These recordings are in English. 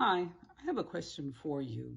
Hi, I have a question for you.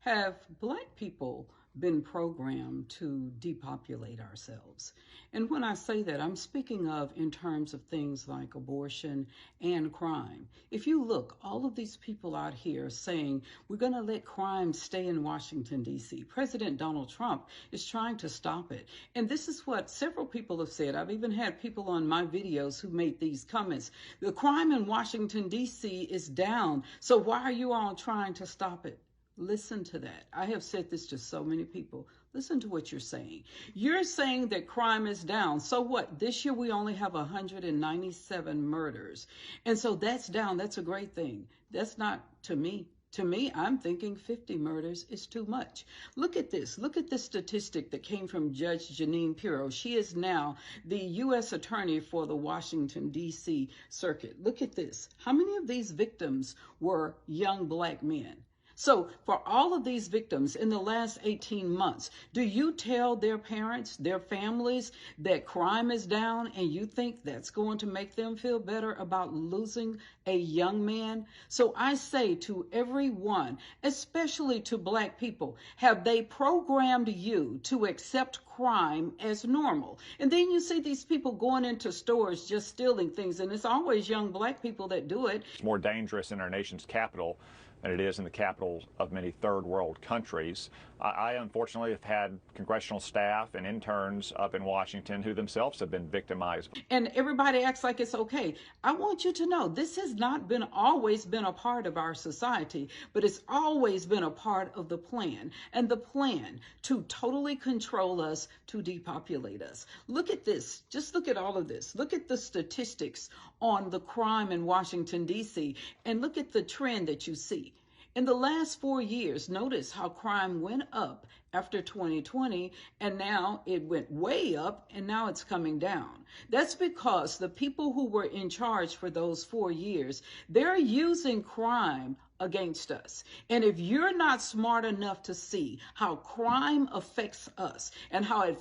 Have Black people been programmed to depopulate ourselves? And when I say that, I'm speaking of in terms of things like abortion and crime. If you look, all of these people out here saying we're going to let crime stay in Washington, D.C. President Donald Trump is trying to stop it. And this is what several people have said. I've even had people on my videos who made these comments. The crime in Washington, D.C. is down. So why are you all trying to stop it? Listen to that. I have said this to so many people. Listen to what you're saying. You're saying that crime is down. So what? This year we only have 197 murders. And so that's down. That's a great thing. That's not to me. To me, I'm thinking 50 murders is too much. Look at this. Look at this statistic that came from Judge Jeanine Pirro. She is now the U.S. Attorney for the Washington, D.C. Circuit. Look at this. How many of these victims were young Black men? So for all of these victims in the last 18 months, do you tell their parents, their families that crime is down and you think that's going to make them feel better about losing a young man? So I say to everyone, especially to Black people, have they programmed you to accept crime as normal? And then you see these people going into stores just stealing things, and it's always young Black people that do it. It's more dangerous in our nation's capital than it is in the capitals of many third world countries. I unfortunately have had congressional staff and interns up in Washington who themselves have been victimized. And everybody acts like it's okay. I want you to know this has not been always been a part of our society, but it's always been a part of the plan. And the plan to totally control us, to depopulate us. Look at this. Just look at all of this. Look at the statistics on the crime in Washington, D.C., and look at the trend that you see. In the last 4 years, notice how crime went up after 2020, and now it went way up, and now it's coming down. That's because the people who were in charge for those 4 years, they're using crime against us. And if you're not smart enough to see how crime affects us and how it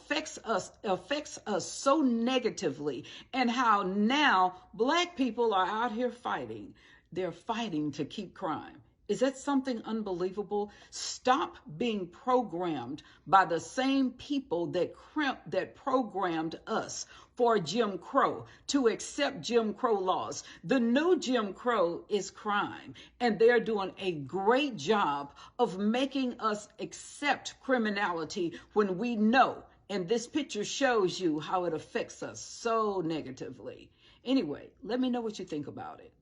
affects us so negatively, and how now Black people are out here fighting, they're fighting to keep crime. Is that something unbelievable? Stop being programmed by the same people that programmed us for Jim Crow, to accept Jim Crow laws. The new Jim Crow is crime, and they're doing a great job of making us accept criminality when we know, and this picture shows you how it affects us so negatively. Anyway, let me know what you think about it.